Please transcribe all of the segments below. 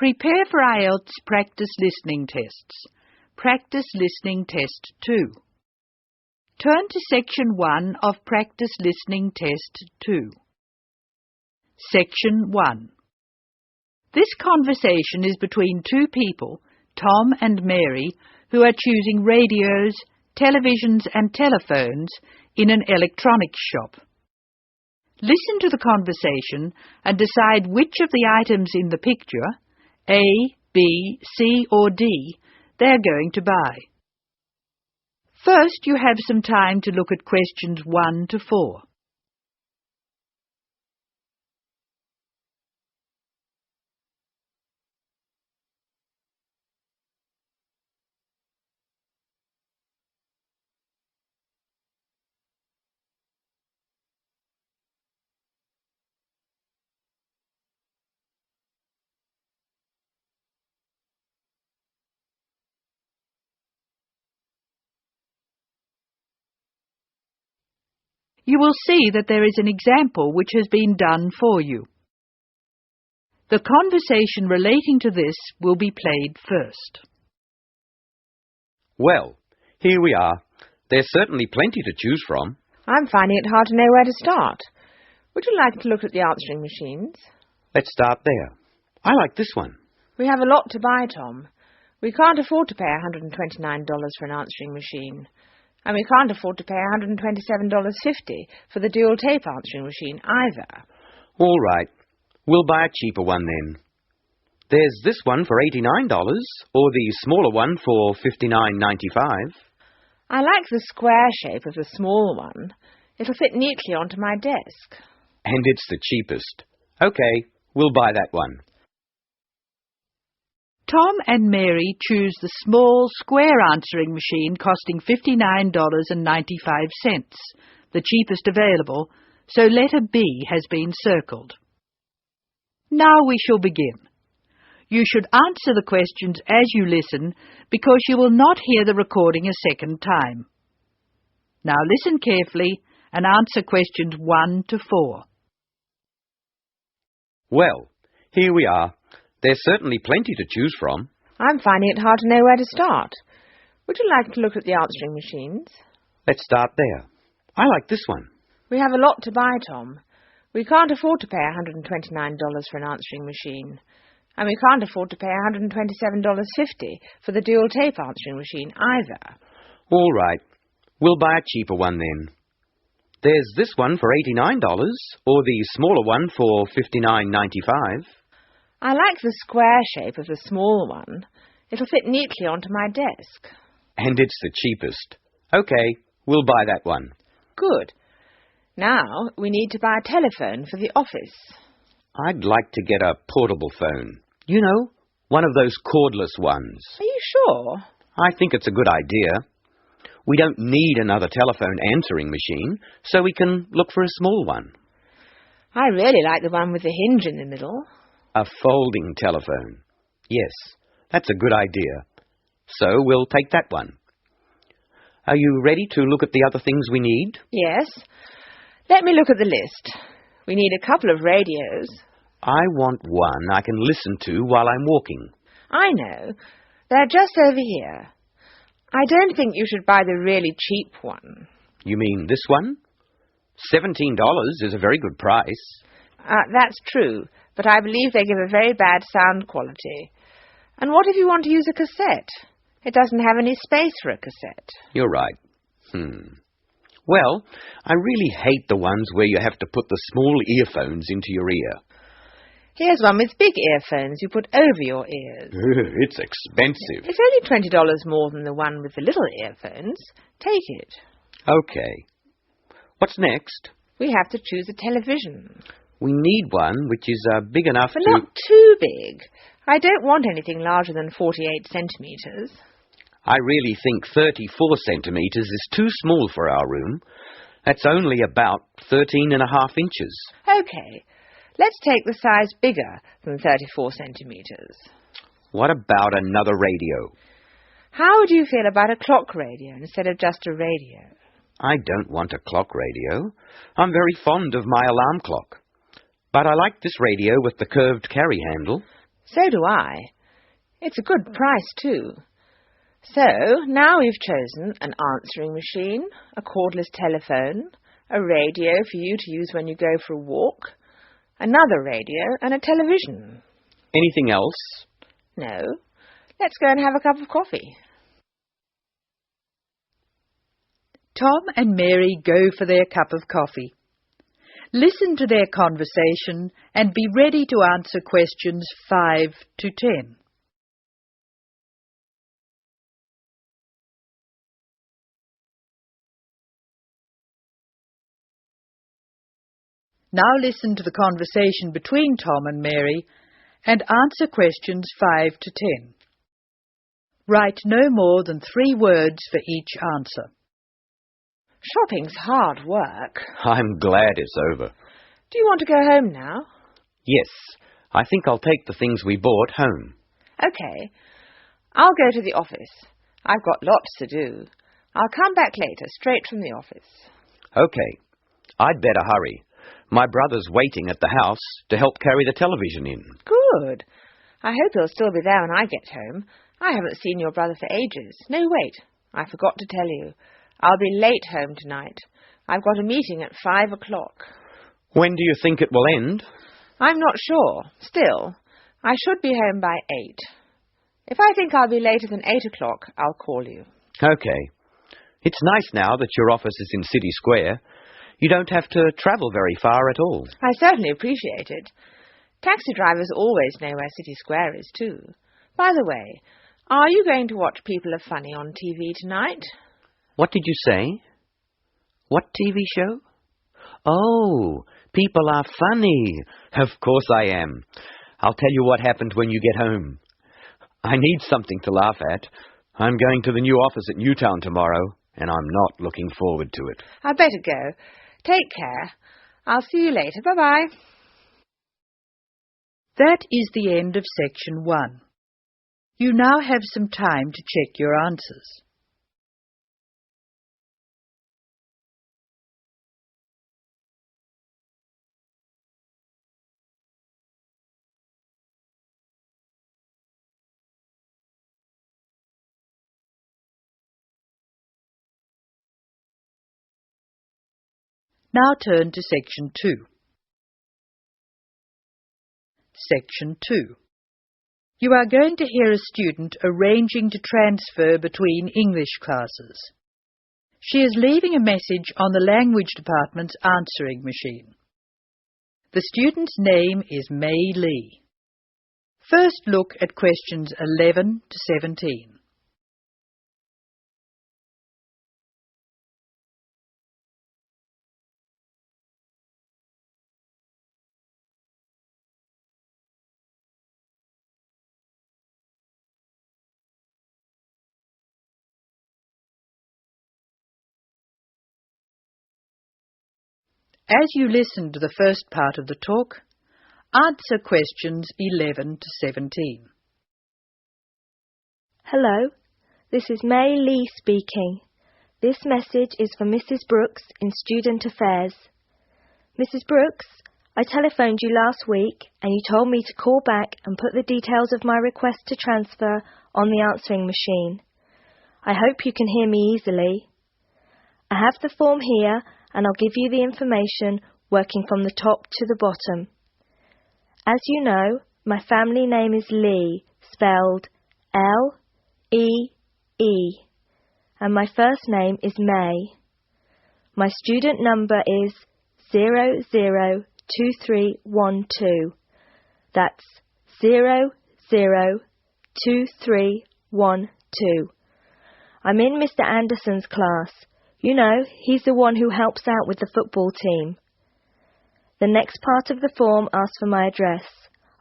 Prepare for Ielts practice listening tests. Practice listening test 2. Turn to Section 1 of Practice Listening Test 2. Section 1. This conversation is between two people, Tom and Mary, who are choosing radios, televisions and telephones in an electronics shop. Listen to the conversation and decide which of the items in the picture, A, B, C or D, they're going to buy. First, you have some time to look at questions 1 to 4. You will see that there is an example which has been done for you. The conversation relating to this will be played first. Well, here we are. There's certainly plenty to choose from. I'm finding it hard to know where to start. Would you like to look at the answering machines? Let's start there. I like this one. We have a lot to buy, Tom. We can't afford to pay $129 for an answering machine. And we can't afford to pay $127.50 for the dual tape answering machine either. All right. We'll buy a cheaper one then. There's this one for $89, or the smaller one for $59.95. I like the square shape of the small one. It'll fit neatly onto my desk. And it's the cheapest. Okay, we'll buy that one. Tom and Mary choose the small square answering machine costing $59.95, the cheapest available, so letter B has been circled. Now we shall begin. You should answer the questions as you listen because you will not hear the recording a second time. Now listen carefully and answer questions 1 to 4. Well, here we are. There's certainly plenty to choose from. I'm finding it hard to know where to start. Would you like to look at the answering machines? Let's start there. I like this one. We have a lot to buy, Tom. We can't afford to pay $129 for an answering machine. And we can't afford to pay $127.50 for the dual tape answering machine either. All right. We'll buy a cheaper one then. There's this one for $89, or the smaller one for $59.95. I like the square shape of the small one. It'll fit neatly onto my desk. And it's the cheapest. Okay, we'll buy that one. Good. Now we need to buy a telephone for the office. I'd like to get a portable phone. You know, one of those cordless ones. Are you sure? I think it's a good idea. We don't need another telephone answering machine, so we can look for a small one. I really like the one with the hinge in the middle. A folding telephone. Yes, that's a good idea. So we'll take that one. Are you ready to look at the other things we need? Yes. Let me look at the list. We need a couple of radios. I want one I can listen to while I'm walking. I know. They're just over here. I don't think you should buy the really cheap one. You mean this one? $17 is a very good price. That's true, but I believe they give a very bad sound quality. And what if you want to use a cassette? It doesn't have any space for a cassette. You're right. Well, I really hate the ones where you have to put the small earphones into your ear. Here's one with big earphones you put over your ears. It's expensive. It's only $20 more than the one with the little earphones. Take it. Okay. What's next? We have to choose a television. We need one which is big enough but to... not too big. I don't want anything larger than 48 centimetres. I really think 34 centimetres is too small for our room. That's only about 13.5 inches. Okay. Let's take the size bigger than 34 centimetres. What about another radio? How would you feel about a clock radio instead of just a radio? I don't want a clock radio. I'm very fond of my alarm clock. But I like this radio with the curved carry handle. So do I. It's a good price, too. So, now we've chosen an answering machine, a cordless telephone, a radio for you to use when you go for a walk, another radio, and a television. Anything else? No. Let's go and have a cup of coffee. Tom and Mary go for their cup of coffee. Listen to their conversation and be ready to answer questions 5 to 10. Now listen to the conversation between Tom and Mary and answer questions 5 to 10. Write no more than 3 words for each answer. Shopping's hard work. I'm glad it's over. Do you want to go home now? Yes, I think I'll take the things we bought home. OK. I'll go to the office. I've got lots to do. I'll come back later, straight from the office. OK. I'd better hurry. My brother's waiting at the house to help carry the television in. Good. I hope he'll still be there when I get home. I haven't seen your brother for ages. No, wait. I forgot to tell you. I'll be late home tonight. I've got a meeting at 5 o'clock. When do you think it will end? I'm not sure. Still, I should be home by 8. If I think I'll be later than 8 o'clock, I'll call you. OK. It's nice now that your office is in City Square. You don't have to travel very far at all. I certainly appreciate it. Taxi drivers always know where City Square is, too. By the way, are you going to watch People Are Funny on TV tonight? What did you say? What TV show? Oh, People Are Funny. Of course I am. I'll tell you what happened when you get home. I need something to laugh at. I'm going to the new office at Newtown tomorrow, and I'm not looking forward to it. I'd better go. Take care. I'll see you later. Bye-bye. That is the end of section 1. You now have some time to check your answers. Now turn to section 2. Section 2. You are going to hear a student arranging to transfer between English classes. She is leaving a message on the language department's answering machine. The student's name is May Lee. First look at questions 11 to 17. As you listen to the first part of the talk, answer questions 11 to 17. Hello, this is May Lee speaking. This message is for Mrs. Brooks in Student Affairs. Mrs. Brooks, I telephoned you last week and you told me to call back and put the details of my request to transfer on the answering machine. I hope you can hear me easily. I have the form here and I'll give you the information working from the top to the bottom. As you know, my family name is Lee, spelled L-E-E, and my first name is May. My student number is 002312. That's 002312. I'm in Mr. Anderson's class. You know, he's the one who helps out with the football team. The next part of the form asks for my address.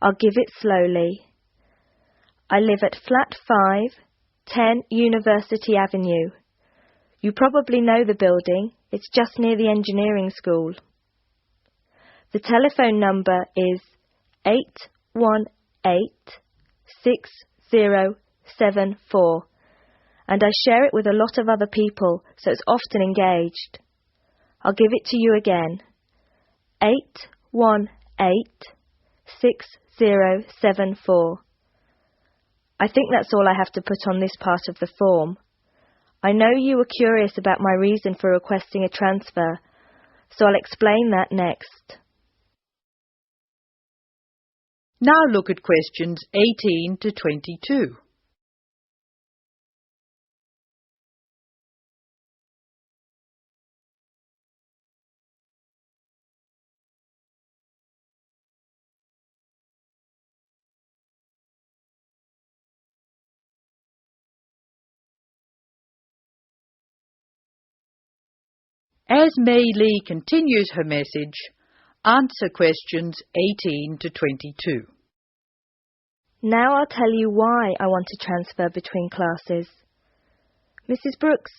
I'll give it slowly. I live at Flat 5, 10 University Avenue. You probably know the building. It's just near the engineering school. The telephone number is 818-6074. And I share it with a lot of other people, so it's often engaged. I'll give it to you again. 6074. I think that's all I have to put on this part of the form. I know you were curious about my reason for requesting a transfer, so I'll explain that next. Now look at questions 18 to 22. As Mei Lee continues her message, answer questions 18 to 22. Now I'll tell you why I want to transfer between classes. Mrs. Brooks,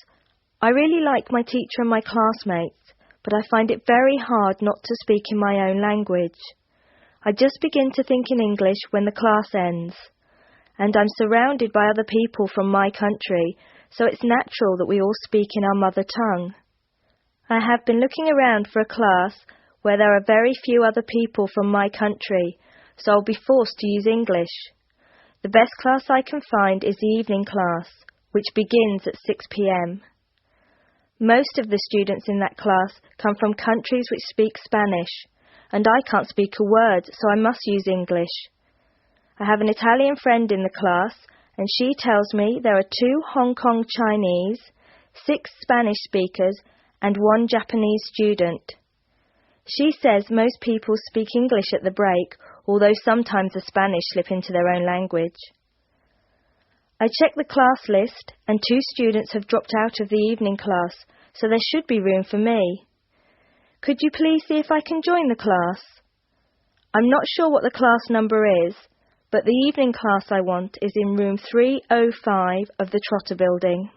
I really like my teacher and my classmates, but I find it very hard not to speak in my own language. I just begin to think in English when the class ends, and I'm surrounded by other people from my country, so it's natural that we all speak in our mother tongue. I have been looking around for a class where there are very few other people from my country, so I'll be forced to use English. The best class I can find is the evening class, which begins at 6 p.m. Most of the students in that class come from countries which speak Spanish, and I can't speak a word, so I must use English. I have an Italian friend in the class, and she tells me there are 2 Hong Kong Chinese, 6 Spanish speakers, and 1 Japanese student. She says most people speak English at the break, although sometimes the Spanish slip into their own language. I checked the class list, and 2 students have dropped out of the evening class, so there should be room for me. Could you please see if I can join the class? I'm not sure what the class number is, but the evening class I want is in room 305 of the Trotter Building.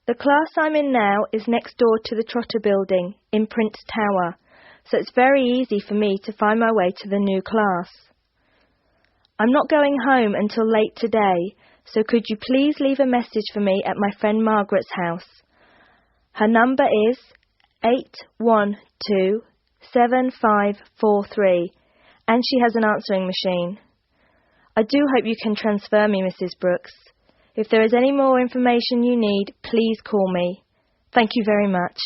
The class I'm in now is next door to the Trotter Building in Prince Tower, so it's very easy for me to find my way to the new class. I'm not going home until late today, so could you please leave a message for me at my friend Margaret's house? Her number is 812-7543, and she has an answering machine. I do hope you can transfer me, Mrs. Brooks. If there is any more information you need, please call me. Thank you very much.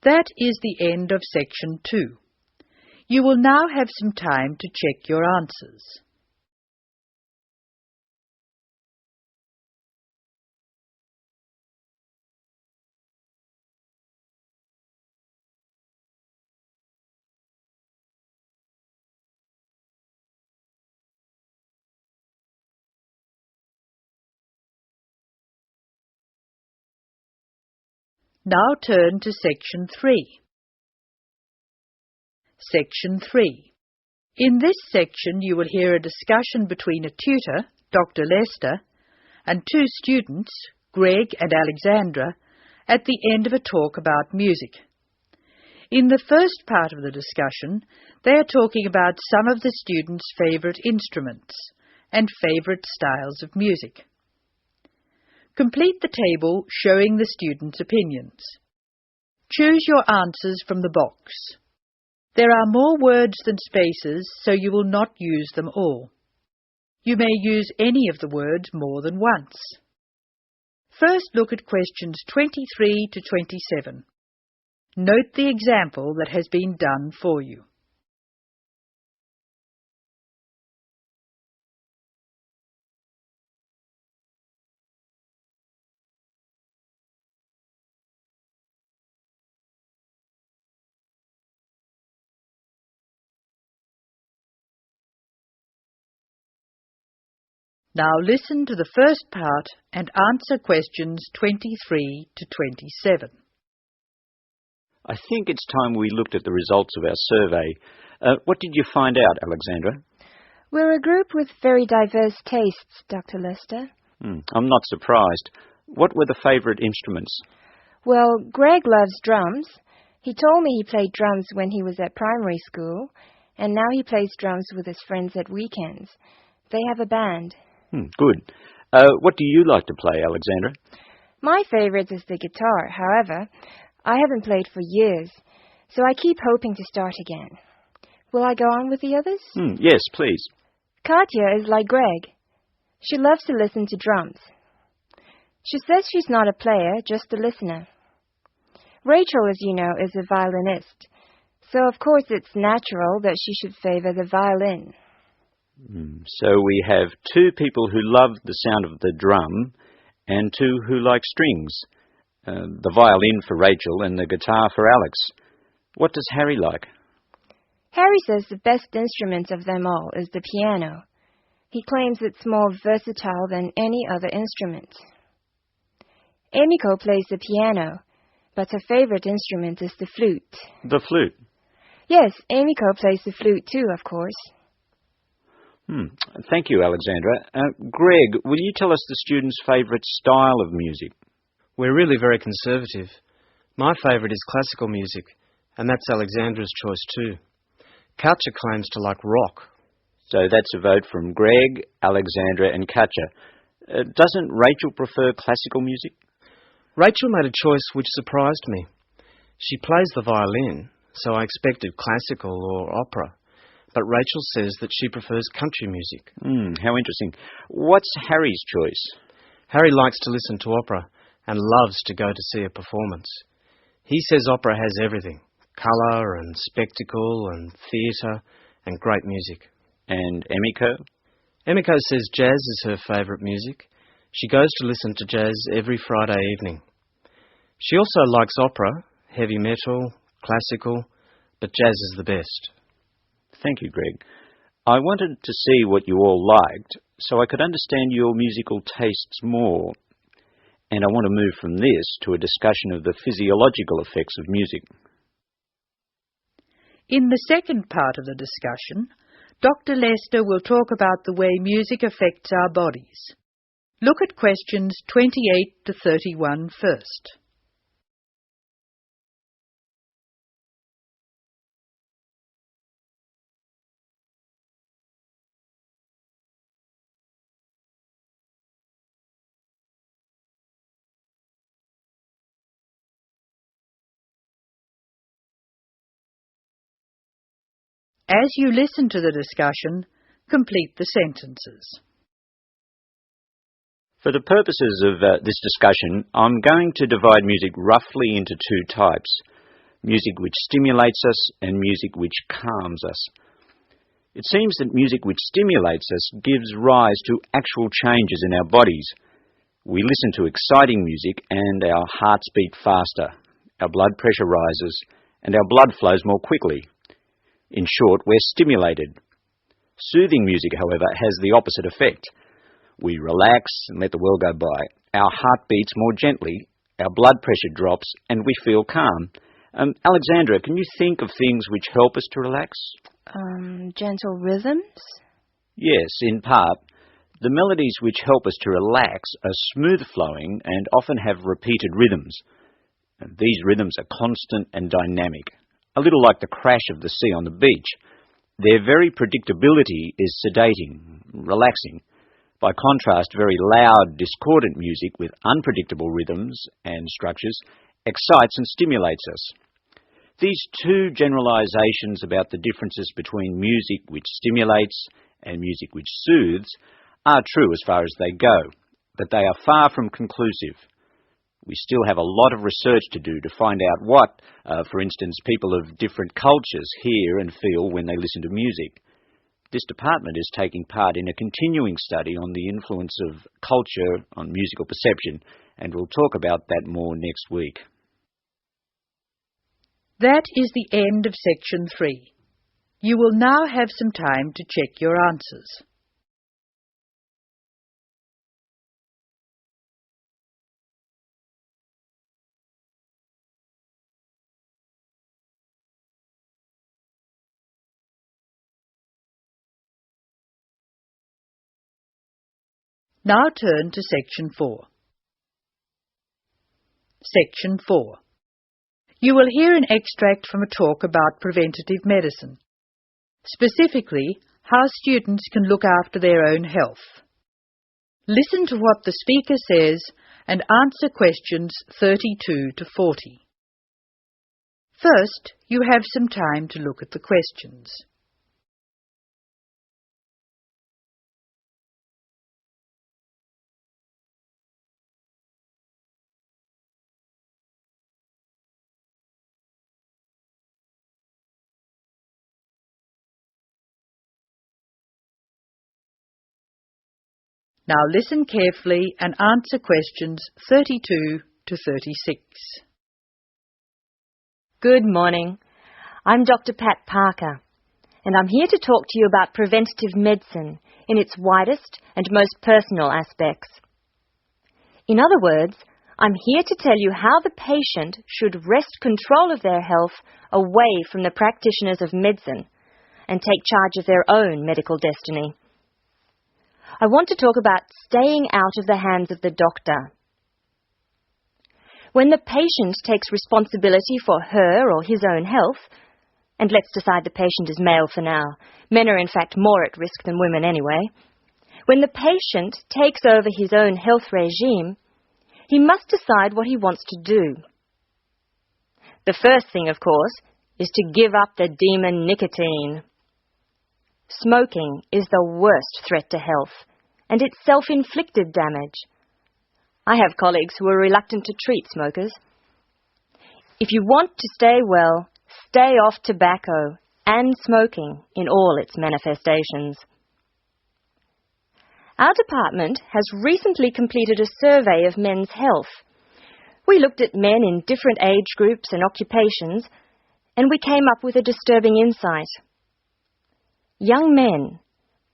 That is the end of section 2. You will now have some time to check your answers. Now turn to section 3. Section 3. In this section you will hear a discussion between a tutor, Dr. Lester, and 2 students, Greg and Alexandra, at the end of a talk about music. In the first part of the discussion, they are talking about some of the students' favourite instruments and favourite styles of music. Complete the table showing the students' opinions. Choose your answers from the box. There are more words than spaces, so you will not use them all. You may use any of the words more than once. First, look at questions 23 to 27. Note the example that has been done for you. Now listen to the first part and answer questions 23 to 27. I think it's time we looked at the results of our survey. What did you find out, Alexandra? We're a group with very diverse tastes, Dr. Lester. I'm not surprised. What were the favourite instruments? Well, Greg loves drums. He told me he played drums when he was at primary school, and now he plays drums with his friends at weekends. They have a band. Good. What do you like to play, Alexandra? My favourite is the guitar. However, I haven't played for years, so I keep hoping to start again. Will I go on with the others? Yes, please. Katya is like Greg. She loves to listen to drums. She says she's not a player, just a listener. Rachel, as you know, is a violinist, so of course it's natural that she should favor the violin. So we have two people who love the sound of the drum and two who like strings. The violin for Rachel and the guitar for Alex. What does Harry like? Harry says the best instrument of them all is the piano. He claims it's more versatile than any other instrument. Emiko plays the piano, but her favorite instrument is the flute. The flute? Yes, Emiko plays the flute too, of course. Thank you, Alexandra. Greg, will you tell us the students' favourite style of music? We're really very conservative. My favourite is classical music, and that's Alexandra's choice too. Katja claims to like rock. So that's a vote from Greg, Alexandra and Katja. Doesn't Rachel prefer classical music? Rachel made a choice which surprised me. She plays the violin, so I expected classical or opera. But Rachel says that she prefers country music. How interesting. What's Harry's choice? Harry likes to listen to opera and loves to go to see a performance. He says opera has everything, colour and spectacle and theatre and great music. And Emiko? Emiko says jazz is her favourite music. She goes to listen to jazz every Friday evening. She also likes opera, heavy metal, classical, but jazz is the best. Thank you, Greg. I wanted to see what you all liked so I could understand your musical tastes more. And I want to move from this to a discussion of the physiological effects of music. In the second part of the discussion, Dr. Lester will talk about the way music affects our bodies. Look at questions 28 to 31 first. As you listen to the discussion, complete the sentences. For the purposes of this discussion, I'm going to divide music roughly into two types. Music which stimulates us and music which calms us. It seems that music which stimulates us gives rise to actual changes in our bodies. We listen to exciting music and our hearts beat faster, our blood pressure rises, and our blood flows more quickly. In short, we're stimulated. Soothing music, however, has the opposite effect. We relax and let the world go by. Our heart beats more gently, our blood pressure drops, and we feel calm. Alexandra, can you think of things which help us to relax? Gentle rhythms? Yes, in part. The melodies which help us to relax are smooth-flowing and often have repeated rhythms. These rhythms are constant and dynamic, a little like the crash of the sea on the beach. Their very predictability is sedating, relaxing. By contrast, very loud, discordant music with unpredictable rhythms and structures excites and stimulates us. These two generalizations about the differences between music which stimulates and music which soothes are true as far as they go, but they are far from conclusive. We still have a lot of research to do to find out what, for instance, people of different cultures hear and feel when they listen to music. This department is taking part in a continuing study on the influence of culture on musical perception, and we'll talk about that more next week. That is the end of section 3. You will now have some time to check your answers. Now turn to section 4. Section 4. You will hear an extract from a talk about preventative medicine, specifically how students can look after their own health. Listen to what the speaker says and answer questions 32 to 40. First, you have some time to look at the questions. Now listen carefully and answer questions 32 to 36. Good morning. I'm Dr. Pat Parker, and I'm here to talk to you about preventative medicine in its widest and most personal aspects. In other words, I'm here to tell you how the patient should wrest control of their health away from the practitioners of medicine and take charge of their own medical destiny. I want to talk about staying out of the hands of the doctor. When the patient takes responsibility for her or his own health, and let's decide the patient is male for now, men are in fact more at risk than women anyway, when the patient takes over his own health regime, he must decide what he wants to do. The first thing, of course, is to give up the demon nicotine. Smoking is the worst threat to health, and it's self-inflicted damage. I have colleagues who are reluctant to treat smokers. If you want to stay well, stay off tobacco and smoking in all its manifestations. Our department has recently completed a survey of men's health. We looked at men in different age groups and occupations, and we came up with a disturbing insight. Young men,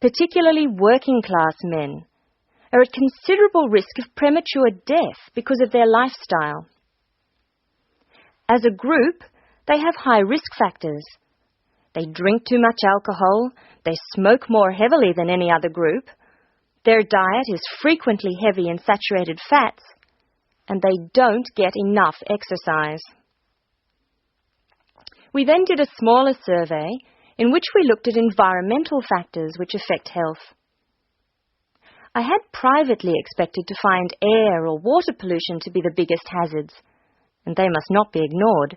particularly working-class men, are at considerable risk of premature death because of their lifestyle. As a group, they have high risk factors. They drink too much alcohol, they smoke more heavily than any other group, their diet is frequently heavy in saturated fats, and they don't get enough exercise. We then did a smaller survey in which we looked at environmental factors which affect health. I had privately expected to find air or water pollution to be the biggest hazards, and they must not be ignored.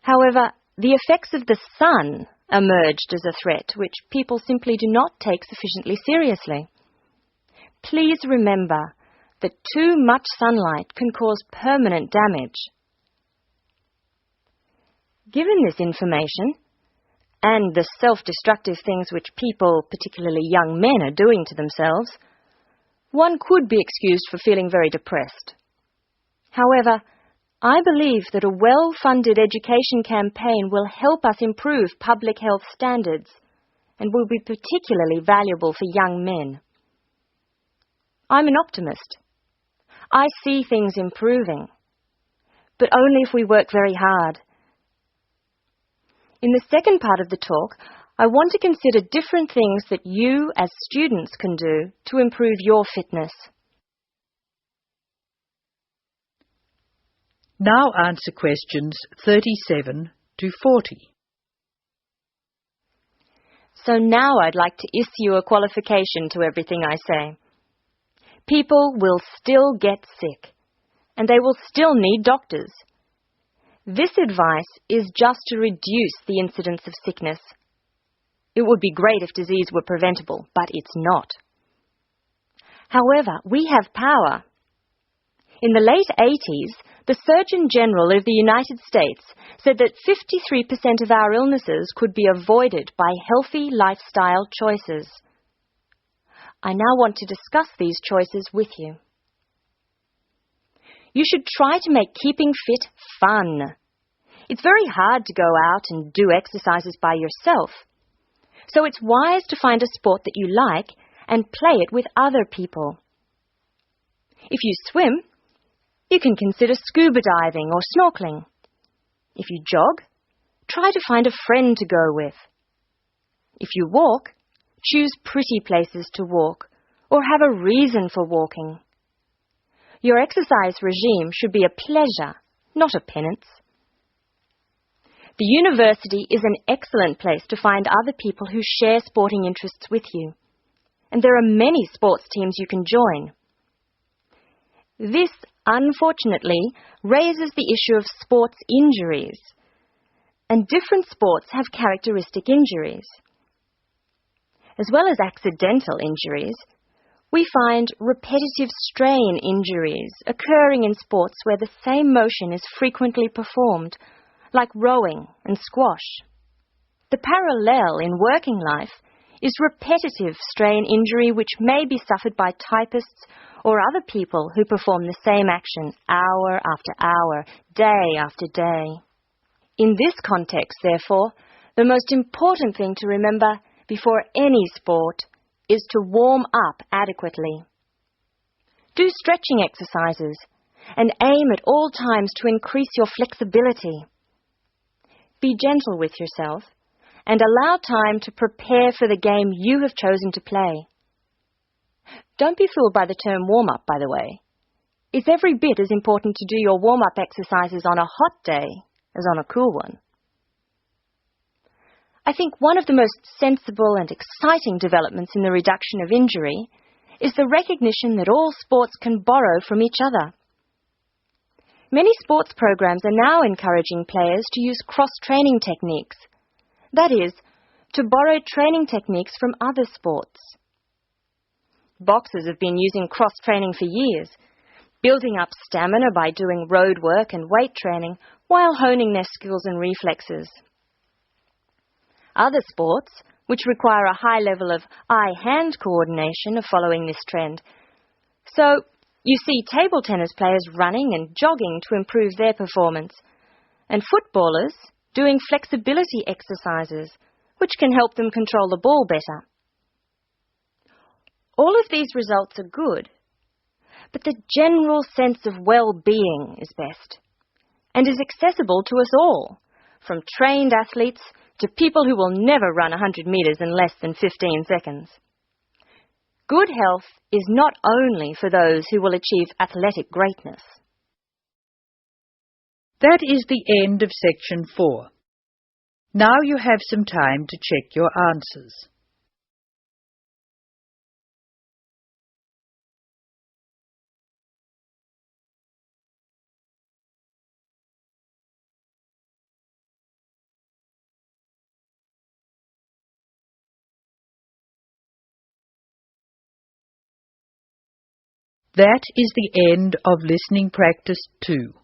However, the effects of the sun emerged as a threat which people simply do not take sufficiently seriously. Please remember that too much sunlight can cause permanent damage. Given this information, and the self-destructive things which people, particularly young men, are doing to themselves, one could be excused for feeling very depressed. However, I believe that a well-funded education campaign will help us improve public health standards and will be particularly valuable for young men. I'm an optimist. I see things improving, but only if we work very hard. In the second part of the talk, I want to consider different things that you as students can do to improve your fitness. Now answer questions 37 to 40. So now I'd like to issue a qualification to everything I say. People will still get sick, and they will still need doctors. This advice is just to reduce the incidence of sickness. It would be great if disease were preventable, but it's not. However, we have power. In the late 80s, the Surgeon General of the United States said that 53% of our illnesses could be avoided by healthy lifestyle choices. I now want to discuss these choices with you. You should try to make keeping fit fun. It's very hard to go out and do exercises by yourself. So it's wise to find a sport that you like and play it with other people. If you swim, you can consider scuba diving or snorkeling. If you jog, try to find a friend to go with. If you walk, choose pretty places to walk or have a reason for walking. Your exercise regime should be a pleasure, not a penance. The university is an excellent place to find other people who share sporting interests with you, and there are many sports teams you can join. This, unfortunately, raises the issue of sports injuries, and different sports have characteristic injuries. As well as accidental injuries, we find repetitive strain injuries occurring in sports where the same motion is frequently performed, like rowing and squash. The parallel in working life is repetitive strain injury which may be suffered by typists or other people who perform the same action hour after hour, day after day. In this context, therefore, the most important thing to remember before any sport is to warm up adequately. Do stretching exercises and aim at all times to increase your flexibility. Be gentle with yourself and allow time to prepare for the game you have chosen to play. Don't be fooled by the term warm-up, by the way. It's every bit as important to do your warm-up exercises on a hot day as on a cool one. I think one of the most sensible and exciting developments in the reduction of injury is the recognition that all sports can borrow from each other. Many sports programs are now encouraging players to use cross-training techniques. That is, to borrow training techniques from other sports. Boxers have been using cross-training for years, building up stamina by doing road work and weight training while honing their skills and reflexes. Other sports, which require a high level of eye-hand coordination, are following this trend. So, you see table tennis players running and jogging to improve their performance, and footballers doing flexibility exercises, which can help them control the ball better. All of these results are good, but the general sense of well-being is best, and is accessible to us all, from trained athletes to people who will never run 100 metres in less than 15 seconds. Good health is not only for those who will achieve athletic greatness. That is the end of section 4. Now you have some time to check your answers. That is the end of listening practice 2.